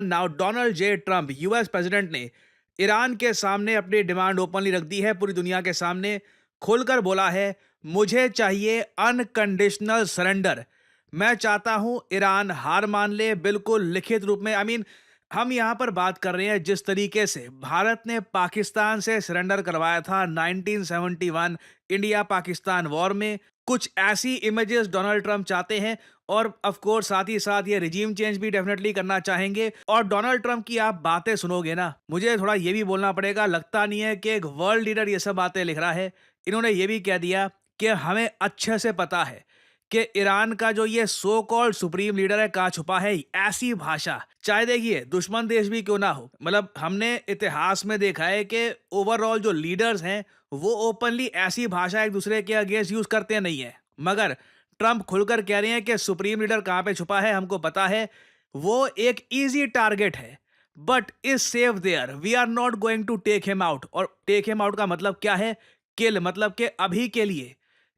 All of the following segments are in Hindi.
Now Donald J Trump US president ने ईरान के सामने अपनी डिमांड ओपनली रख दी है, पूरी दुनिया के सामने खुलकर बोला है, मुझे चाहिए अनकंडीशनल सरेंडर। मैं चाहता हूं ईरान हार मान ले, बिल्कुल लिखित रूप में। हम यहां पर बात कर रहे हैं जिस तरीके से भारत ने पाकिस्तान से सरेंडर करवाया था 1971 इंडिया पाकिस्तान वॉर में। कुछ ऐसी इमेजेस डोनाल्ड ट्रंप चाहते हैं, और ऑफ कोर्स साथ ही साथ ये रिजीम चेंज भी डेफिनेटली करना चाहेंगे। और डोनाल्ड ट्रंप की आप बातें सुनोगे ना, मुझे थोड़ा ये भी बोलना पड़ेगा, लगता नहीं है कि एक वर्ल्ड लीडर ये सब बातें लिख रहा है। इन्होंने ये भी कह दिया कि हमें अच्छे से पता है कि ईरान का जो ये सो कॉल्ड सुप्रीम लीडर है कहाँ छुपा है। ऐसी भाषा चाहे देखिए दुश्मन देश भी क्यों ना हो, मतलब हमने इतिहास में देखा है कि ओवरऑल जो लीडर्स हैं वो ओपनली ऐसी भाषा एक दूसरे के अगेंस्ट यूज करते नहीं है। मगर ट्रंप खुलकर कह रहे हैं कि सुप्रीम लीडर कहां पे छुपा है हमको पता है, वो एक इजी टारगेट है, but is safe there, we are not going to take him out. और टेक हिम आउट का मतलब क्या है? किल, मतलब कि अभी के लिए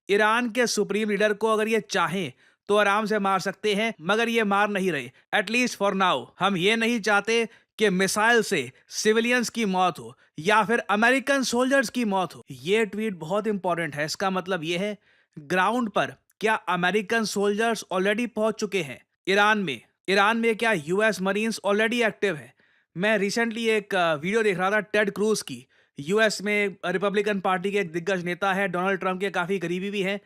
ईरान के सुप्रीम लीडर को अगर ये चाहें तो आराम से मार सकते हैं, मगर ये मार नहीं रहे, एटलीस्ट फॉर नाउ। हम ये नहीं चाहते कि मिसाइल से सिविलियंस की मौत हो या फिर अमेरिकन सोल्जर्स की मौत हो। ये ट्वीट बहुत इंपॉर्टेंट है। इसका मतलब ये है, ग्राउंड पर क्या अमेरिकन सोल्जर्स ऑलरेडी पहुंच चुके हैं ईरान में? ईरान में क्या यूएस मरीन्स ऑलरेडी एक्टिव है? मैं रिसेंटली एक वीडियो देख रहा था टेड क्रूज की। यूएस में रिपब्लिकन पार्टी के एक दिग्गज नेता है, डोनाल्ड ट्रंप के काफी करीबी भी हैं।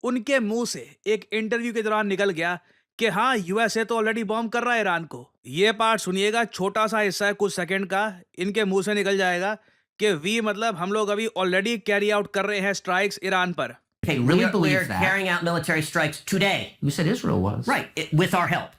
उनके मुंह से एक इंटरव्यू के दौरान निकल गया कि हाँ, यूएसए तो ऑलरेडी बॉम्ब कर रहा है ईरान को। ये पार्ट सुनिएगा, छोटा सा हिस्सा है कुछ सेकंड का, इनके मुंह से निकल जाएगा कि वी मतलब हम लोग अभी ऑलरेडी कैरी आउट कर रहे हैं स्ट्राइक्स ईरान पर। They We really are, we believe are that. carrying out military strikes today. You said Israel was. Right, with our help.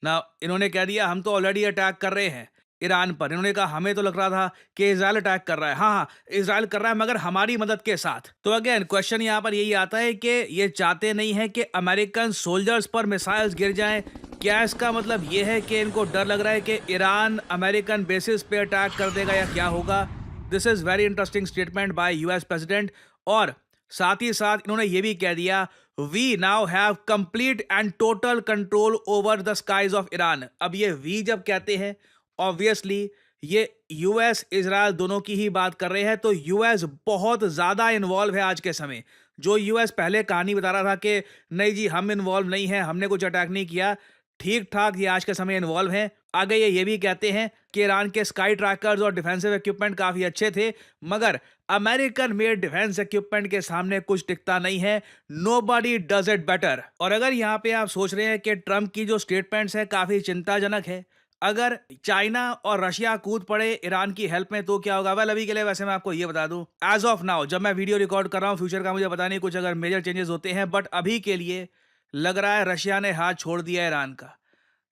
ना इन्होंने कह दिया हम तो ऑलरेडी अटैक कर रहे हैं ईरान पर। इन्होंने कहा हमें तो लग रहा था कि इजराइल अटैक कर रहा है। हाँ हाँ, इजराइल कर रहा है, मगर हमारी मदद के साथ। तो अगेन क्वेश्चन यहाँ पर यही आता है कि ये चाहते नहीं है कि अमेरिकन सोल्जर्स पर मिसाइल्स गिर जाएं। क्या इसका मतलब ये है कि इनको डर लग रहा है कि ईरान अमेरिकन बेसिस पे अटैक कर देगा, या क्या होगा? This is very interesting statement by US president. और साथ ही साथ इन्होंने ये भी कह दिया, we now have complete and total control over the skies of Iran. अब ये वी जब कहते हैं, ऑब्वियसली ये यूएस इजराइल दोनों की ही बात कर रहे हैं। तो यूएस बहुत ज्यादा इन्वॉल्व है आज के समय। जो यूएस पहले कहानी बता रहा था कि नहीं जी हम इन्वॉल्व नहीं है, हमने कुछ अटैक नहीं किया, ठीक ठाक ये आज के समय इन्वॉल्व हैं। आगे ये भी कहते हैं कि ईरान के स्काई ट्रैकर्स और डिफेंसिव इक्विपमेंट काफी अच्छे थे, मगर अमेरिकन मेड डिफेंस इक्विपमेंट के सामने कुछ टिकता नहीं है। Nobody does it better. और अगर यहाँ पे आप सोच रहे हैं कि ट्रंप की जो स्टेटमेंट्स है काफी चिंताजनक है, अगर चाइना और रशिया कूद पड़े ईरान की हेल्प में तो क्या होगा? वेल अभी के लिए वैसे मैं आपको ये बता दूं, एज ऑफ नाउ जब मैं वीडियो रिकॉर्ड कर रहा हूँ, फ्यूचर का मुझे पता नहीं, कुछ अगर मेजर चेंजेस होते हैं, बट अभी के लिए लग रहा है रशिया ने हाथ छोड़ दिया ईरान का।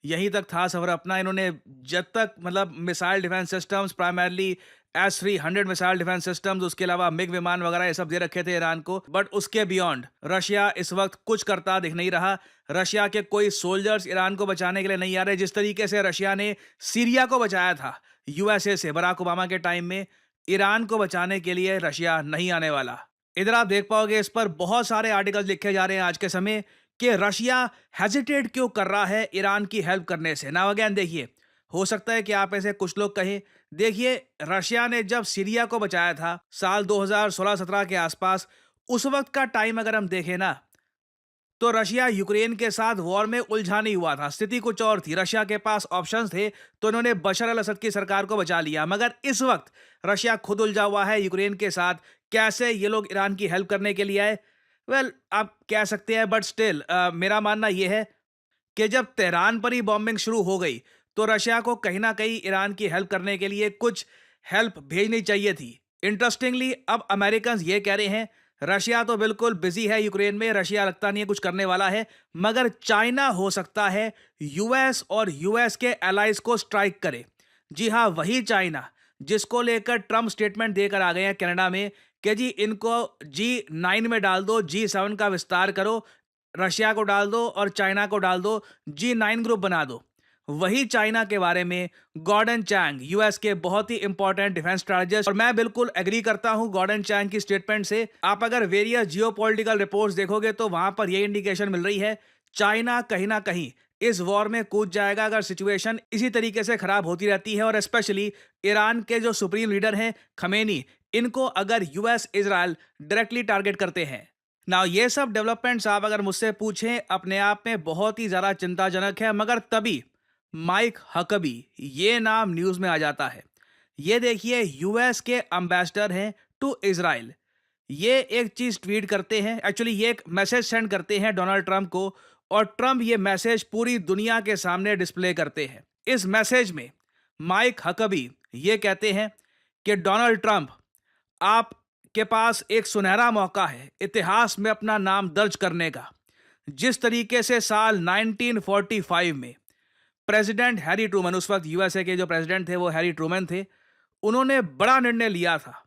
यहीं तक था सफर अपना। इन्होंने जब तक मतलब missile defence systems, primarily S-300 missile defence systems, उसके अलावा मिग विमान वगैरह ये सब दे रखे थे ईरान को, बट उसके बियॉन्ड रशिया इस वक्त कुछ करता दिख नहीं रहा। रशिया के कोई सोल्जर्स ईरान को बचाने के लिए नहीं आ रहे। जिस तरीके से रशिया ने सीरिया को बचाया था यूएसए से बराक ओबामा के टाइम में, ईरान को बचाने के लिए रशिया नहीं आने वाला। इधर आप देख पाओगे इस पर बहुत सारे आर्टिकल्स लिखे जा रहे हैं आज के समय कि रशिया हेजिटेट क्यों कर रहा है ईरान की हेल्प करने से। नाउ अगेन देखिए, हो सकता है कि आप ऐसे कुछ लोग कहें, देखिए रशिया ने जब सीरिया को बचाया था साल 2016-17 के आसपास, उस वक्त का टाइम अगर हम देखें ना, तो रशिया यूक्रेन के साथ वॉर में उलझा नहीं हुआ था। स्थिति कुछ और थी, रशिया के पास ऑप्शंस थे, तो इन्होंने बशर अल असद की सरकार को बचा लिया। मगर इस वक्त रशिया खुद उलझा हुआ है यूक्रेन के साथ। कैसे ये लोग ईरान की हेल्प करने के लिए आए? वेल आप कह सकते हैं, बट स्टिल मेरा मानना यह है कि जब तेहरान पर ही बॉम्बिंग शुरू हो गई तो रशिया को कहीं ना कहीं ईरान की हेल्प करने के लिए कुछ हेल्प भेजनी चाहिए थी। इंटरेस्टिंगली अब अमेरिकन ये कह रहे हैं रशिया तो बिल्कुल बिजी है यूक्रेन में, रशिया लगता नहीं है कुछ करने वाला है, मगर चाइना हो सकता है यूएस और यूएस के एलाइज को स्ट्राइक करे। जी हाँ, वही चाइना जिसको लेकर ट्रंप स्टेटमेंट देकर आ गए हैं कनाडा में कि जी इनको G9 में डाल दो, G7 का विस्तार करो, रशिया को डाल दो और चाइना को डाल दो, G9 ग्रुप बना दो। वही चाइना के बारे में गॉर्डन चैंग, यूएस के बहुत ही इंपॉर्टेंट डिफेंस स्ट्रैटेजिस्ट, और मैं बिल्कुल एग्री करता हूं गॉर्डन चैंग की स्टेटमेंट से। आप अगर वेरियस जियोपॉलिटिकल रिपोर्ट्स देखोगे तो वहां पर यह इंडिकेशन मिल रही है चाइना कहीं ना कहीं इस वॉर में कूद जाएगा अगर सिचुएशन इसी तरीके से खराब होती रहती है। और स्पेशली ईरान के जो सुप्रीम लीडर हैं खमेनी, इनको अगर यूएस इजराइल डायरेक्टली टारगेट करते हैं। नाउ ये सब डेवलपमेंट्स आप अगर मुझसे पूछें अपने आप में बहुत ही ज़्यादा चिंताजनक है, मगर तभी माइक हकबी ये नाम न्यूज़ में आ जाता है। ये देखिए, यूएस के एम्बेसडर हैं टू इजराइल। ये एक चीज़ ट्वीट करते हैं, एक्चुअली ये एक मैसेज सेंड करते हैं डोनाल्ड ट्रंप को, और ट्रंप ये मैसेज पूरी दुनिया के सामने डिस्प्ले करते हैं। इस मैसेज में माइक हकबी ये कहते हैं कि डोनाल्ड ट्रंप, आपके पास एक सुनहरा मौका है इतिहास में अपना नाम दर्ज करने का। जिस तरीके से साल 1945 में प्रेसिडेंट हैरी ट्रूमन, उस वक्त यूएसए के जो प्रेसिडेंट थे वो हैरी ट्रूमन थे, उन्होंने बड़ा निर्णय लिया था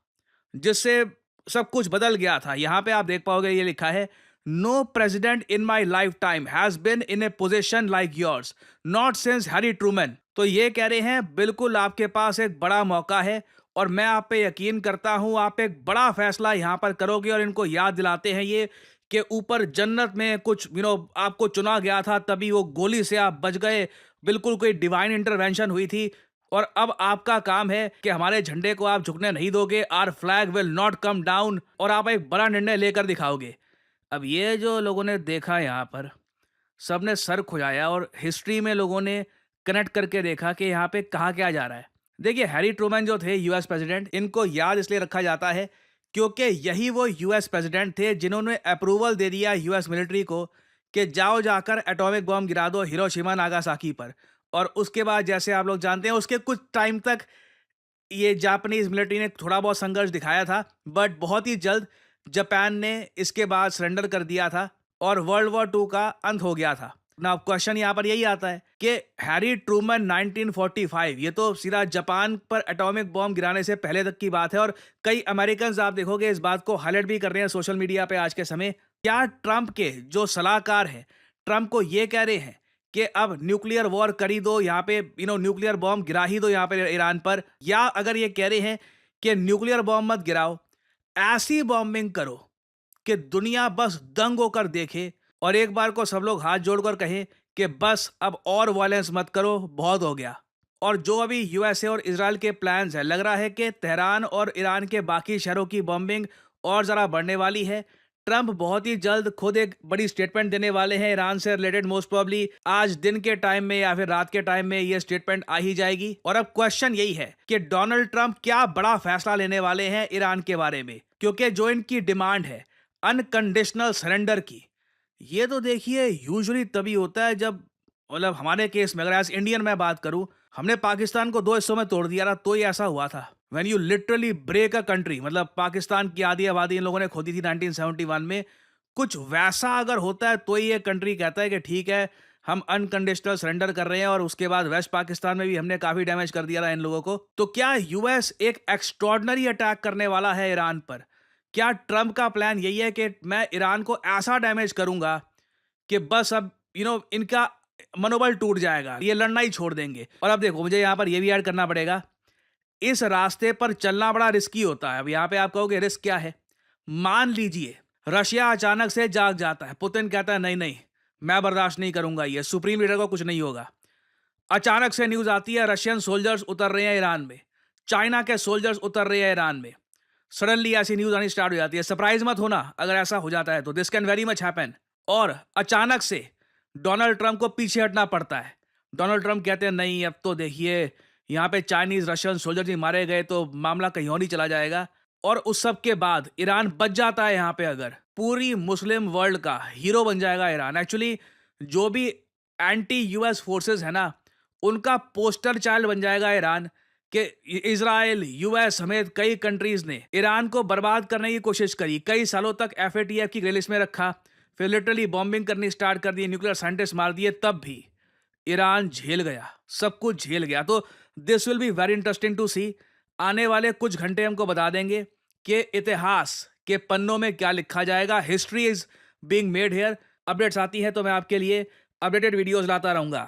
जिससे सब कुछ बदल गया था। यहां पे आप देख पाओगे ये लिखा है, no president in my life time has been in a position like yours not since Harry Truman. तो ये कह रहे हैं बिल्कुल आपके पास एक बड़ा मौका है और मैं आप पे यकीन करता हूं आप एक बड़ा फैसला यहां पर करोगे। और इनको याद दिलाते हैं ये कि ऊपर जन्नत में कुछ आपको चुना गया था, तभी वो गोली से आप बच गए, बिल्कुल कोई डिवाइन इंटरवेंशन हुई थी। और अब आपका काम है कि हमारे झंडे को आप झुकने नहीं दोगे, our flag will not come down, और आप एक बड़ा निर्णय लेकर दिखाओगे। अब ये जो लोगों ने देखा यहाँ पर, सबने सर खुजाया और हिस्ट्री में लोगों ने कनेक्ट करके देखा कि यहाँ पे कहा क्या जा रहा है। देखिए, हैरी ट्रूमन जो थे यूएस प्रेसिडेंट, इनको याद इसलिए रखा जाता है क्योंकि यही वो यूएस प्रेसिडेंट थे जिन्होंने अप्रूवल दे दिया यूएस मिलिट्री को कि जाओ जाकर एटॉमिक बॉम्ब गिरा दो हिरोशिमा नागासाकी पर। और उसके बाद जैसे आप लोग जानते हैं उसके कुछ टाइम तक ये जापानीज मिलिट्री ने थोड़ा बहुत संघर्ष दिखाया था, बट बहुत ही जल्द जापान ने इसके बाद सरेंडर कर दिया था और वर्ल्ड वॉर 2 का अंत हो गया था ना। अब क्वेश्चन यहाँ पर यही आता है कि हैरी ट्रूमन 1945, ये तो सीधा जापान पर एटॉमिक बॉम्ब गिराने से पहले तक की बात है। और कई अमेरिकन आप देखोगे इस बात को हाईलाइट भी कर रहे हैं सोशल मीडिया पे आज के समय। क्या ट्रंप के जो सलाहकार हैं ट्रंप को ये कह रहे हैं कि अब न्यूक्लियर वॉर करी दो, यहाँ पे न्यूक्लियर बॉम्ब गिरा ही दो यहाँ पे ईरान पर, या अगर ये कह रहे हैं कि न्यूक्लियर बॉम्ब मत गिराओ, ऐसी बॉम्बिंग करो कि दुनिया बस दंग होकर देखे और एक बार को सब लोग हाथ जोड़कर कहें कि बस अब और वायलेंस मत करो, बहुत हो गया। और जो अभी यूएसए और इजराइल के प्लान्स है, लग रहा है कि तेहरान और ईरान के बाकी शहरों की बॉम्बिंग और ज़रा बढ़ने वाली है। ट्रंप बहुत ही जल्द खुद एक बड़ी स्टेटमेंट देने वाले हैं ईरान से रिलेटेड, मोस्ट प्रोबब्ली आज दिन के टाइम में या फिर रात के टाइम में ये स्टेटमेंट आ ही जाएगी। और अब क्वेश्चन यही है कि डोनाल्ड ट्रंप क्या बड़ा फैसला लेने वाले हैं ईरान के बारे में, क्योंकि जो इनकी डिमांड है अनकंडीशनल सरेंडर की, ये तो देखिए यूजुअली तभी होता है जब, मतलब हमारे केस में अगर एज इंडियन मैं बात करूं, हमने पाकिस्तान को 2 हिस्सों में तोड़ दिया था, तो ही ऐसा हुआ था। When you literally break a country, मतलब पाकिस्तान की आधी आबादी इन लोगों ने खोदी थी 1971 में, कुछ वैसा अगर होता है तो ही ये कंट्री कहता है कि ठीक है हम अनकंडीशनल सरेंडर कर रहे हैं। और उसके बाद वेस्ट पाकिस्तान में भी हमने काफी डैमेज कर दिया था इन लोगों को। तो क्या यूएस एक एक्स्ट्रॉर्डनरी अटैक करने वाला है ईरान पर? क्या ट्रंप का प्लान यही है कि मैं ईरान को ऐसा डैमेज करूंगा कि बस अब इनका मनोबल टूट जाएगा, ये लड़ना ही छोड़ देंगे? और अब देखो, मुझे यहाँ पर ये भी ऐड करना पड़ेगा, इस रास्ते पर चलना बड़ा रिस्की होता है। अब यहाँ पे आप कहोगे रिस्क क्या है? मान लीजिए रशिया अचानक से जाग जाता है, पुतिन कहता है नहीं नहीं मैं बर्दाश्त नहीं करूंगा, ये सुप्रीम लीडर को कुछ नहीं होगा। अचानक से न्यूज आती है रशियन सोल्जर्स उतर रहे हैं ईरान में, चाइना के सोल्जर्स उतर रहे हैं ईरान में। सडनली ऐसी न्यूज आनी स्टार्ट हो जाती है। सरप्राइज मत होना अगर ऐसा हो जाता है तो, this can very much happen. और अचानक से डोनाल्ड ट्रंप को पीछे हटना पड़ता है। डोनाल्ड ट्रंप कहते हैं नहीं, अब तो देखिए यहाँ पे चाइनीज रशियन सोल्जर ही मारे गए तो मामला कहीं और ही चला जाएगा। और उस सब के बाद ईरान बच जाता है यहाँ पे, अगर पूरी मुस्लिम वर्ल्ड का हीरो बन जाएगा ईरान। एक्चुअली जो भी एंटी यूएस फोर्सेस है ना, उनका पोस्टर चाइल्ड बन जाएगा ईरान, कि इजराइल यूएस समेत कई कंट्रीज ने ईरान को बर्बाद करने की कोशिश करी, कई सालों तक एफएटीएफ की ग्रे लिस्ट में रखा, फिर लिटरली बॉम्बिंग करनी स्टार्ट कर दी, न्यूक्लियर साइंटिस्ट मार दिए, तब भी ईरान झेल गया, सब कुछ झेल गया। तो this will be very interesting to see. आने वाले कुछ घंटे हमको बता देंगे कि इतिहास के पन्नों में क्या लिखा जाएगा। History is being made here. Updates आती है तो मैं आपके लिए अपडेटेड वीडियोस लाता रहूंगा।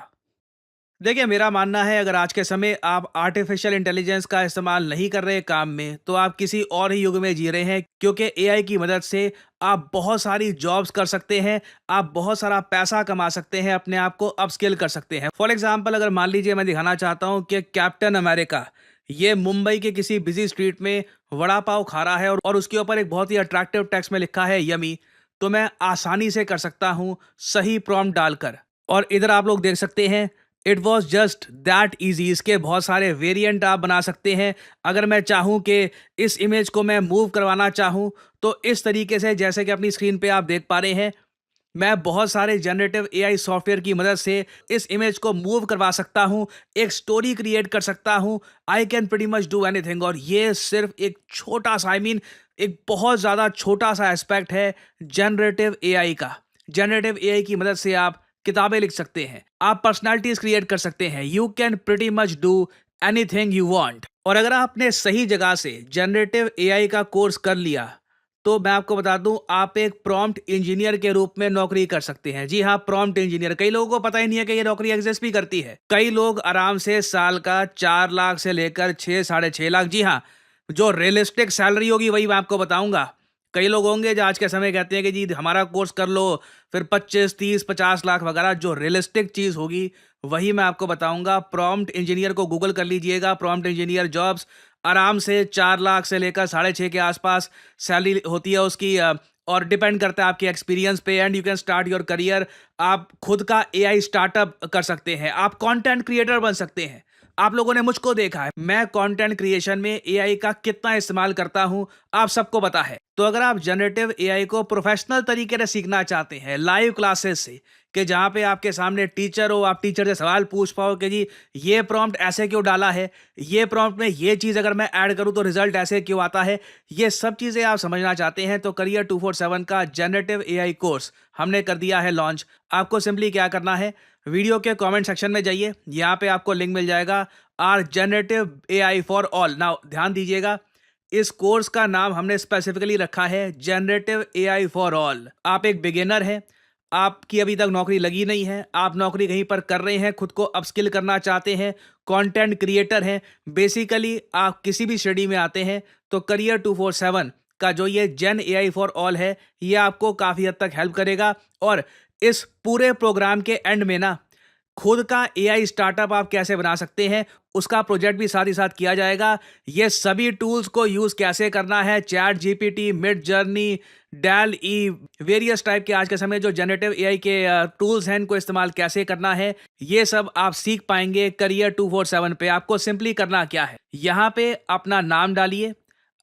देखिए, मेरा मानना है अगर आज के समय आप आर्टिफिशियल इंटेलिजेंस का इस्तेमाल नहीं कर रहे काम में, तो आप किसी और ही युग में जी रहे हैं, क्योंकि एआई की मदद से आप बहुत सारी जॉब्स कर सकते हैं, आप बहुत सारा पैसा कमा सकते हैं, अपने आप को अपस्किल कर सकते हैं। फॉर एग्जाम्पल, अगर मान लीजिए मैं दिखाना चाहता हूँ कि कैप्टन अमेरिका ये मुंबई के किसी बिजी स्ट्रीट में वड़ा पाव खा रहा है और उसके ऊपर एक बहुत ही अट्रैक्टिव टेक्स्ट में लिखा है यमी, तो मैं आसानी से कर सकता हूँ सही प्रॉम्प्ट डालकर। और इधर आप लोग देख सकते हैं, it was just that easy. इसके बहुत सारे वेरिएंट आप बना सकते हैं। अगर मैं चाहूँ कि इस इमेज को मैं मूव करवाना चाहूँ, तो इस तरीके से, जैसे कि अपनी स्क्रीन पे आप देख पा रहे हैं, मैं बहुत सारे जनरेटिव एआई सॉफ्टवेयर की मदद से इस इमेज को मूव करवा सकता हूँ, एक स्टोरी क्रिएट कर सकता हूँ। I can pretty much do anything. और ये सिर्फ एक छोटा सा, आई मीन एक बहुत ज़्यादा छोटा सा एस्पेक्ट है जनरेटिव एआई का। जनरेटिव एआई की मदद से आप किताबें लिख सकते हैं, आप पर्सनालिटीज क्रिएट कर सकते हैं। You can pretty much do anything you want. और अगर आपने सही जगह से जनरेटिव एआई का कोर्स कर लिया, तो मैं आपको बता दूं, आप एक प्रॉम्प्ट इंजीनियर के रूप में नौकरी कर सकते हैं। जी हाँ, प्रॉम्प्ट इंजीनियर। कई लोगों को पता ही नहीं है कि ये नौकरी एग्जिस्ट भी करती है। कई लोग आराम से साल का 4 लाख से लेकर 6 साढ़े 6 लाख, जी हाँ, जो रियलिस्टिक सैलरी होगी वही मैं आपको बताऊंगा। कई लोग होंगे जो आज के समय कहते हैं कि जी हमारा कोर्स कर लो, फिर 25 30 50 लाख वगैरह। जो रियलिस्टिक चीज़ होगी वही मैं आपको बताऊंगा। प्रॉम्प्ट इंजीनियर को गूगल कर लीजिएगा, प्रॉम्प्ट इंजीनियर जॉब्स आराम से 4 लाख से लेकर 6.5 के आसपास सैलरी होती है उसकी। और डिपेंड करता है आपके एक्सपीरियंस पे। And you can start your career. आप खुद का एआई स्टार्टअप कर सकते हैं, आप कंटेंट क्रिएटर बन सकते हैं। आप लोगों ने मुझको देखा है, मैं कंटेंट क्रिएशन में एआई का कितना इस्तेमाल करता हूं, आप सबको पता है। तो अगर आप जनरेटिव एआई को प्रोफेशनल तरीके से सीखना चाहते हैं, लाइव क्लासेस से, कि जहां पे आपके सामने टीचर हो, आप टीचर से सवाल पूछ पाओ कि जी ये प्रॉम्प्ट ऐसे क्यों डाला है, ये प्रॉम्प्ट में ये चीज़ अगर मैं ऐड करूं तो रिजल्ट ऐसे क्यों आता है, ये सब चीज़ें आप समझना चाहते हैं, तो करियर 247 का जनरेटिव एआई कोर्स हमने कर दिया है लॉन्च। आपको सिंपली क्या करना है, वीडियो के कमेंट सेक्शन में जाइए, यहाँ पे आपको लिंक मिल जाएगा, or generative AI for all. Now ध्यान दीजिएगा, इस कोर्स का नाम हमने स्पेसिफिकली रखा है जनरेटिव एआई फॉर ऑल। आप एक बिगिनर हैं, आपकी अभी तक नौकरी लगी नहीं है, आप नौकरी कहीं पर कर रहे हैं, खुद को अपस्किल करना चाहते हैं, कंटेंट क्रिएटर हैं, बेसिकली आप किसी भी स्टडी में आते हैं, तो करियर 247 का जो ये जेन एआई फॉर ऑल है, ये आपको काफ़ी हद तक हेल्प करेगा। और इस पूरे प्रोग्राम के एंड में ना, खुद का एआई स्टार्टअप आप कैसे बना सकते हैं, उसका प्रोजेक्ट भी साथ ही साथ किया जाएगा। ये सभी टूल्स को यूज़ कैसे करना है, ChatGPT, Midjourney, DALL E, various type के आज के समय जो जनरेटिव एआई के टूल्स हैं, इनको इस्तेमाल कैसे करना है, ये सब आप सीख पाएंगे करियर 247 पे। आपको सिंपली करना क्या है, यहाँ पे अपना नाम डालिए,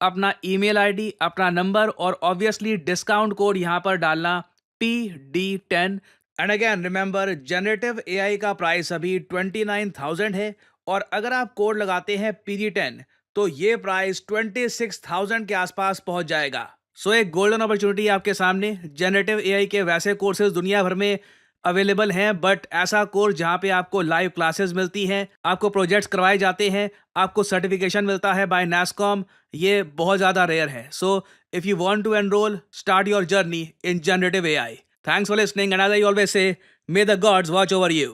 अपना ईमेल आईडी, अपना नंबर, और ऑब्वियसली डिस्काउंट कोड यहाँ पर डालना PD10। And again remember, generative AI का प्राइस अभी 29,000 है, और अगर आप कोड लगाते हैं PD10, तो ये प्राइस 26,000 के आसपास पहुंच जाएगा। सो एक गोल्डन अपॉर्चुनिटी आपके सामने। जनरेटिव एआई के वैसे कोर्सेज दुनिया भर में अवेलेबल हैं, बट ऐसा कोर्स जहां पे आपको लाइव क्लासेस मिलती हैं, आपको प्रोजेक्ट्स करवाए जाते हैं, आपको सर्टिफिकेशन मिलता है बाय NASSCOM, ये बहुत ज़्यादा रेयर है। So if you want to enrol, start your journey in generative AI. Thanks for listening, and as I always say, may the gods watch over you.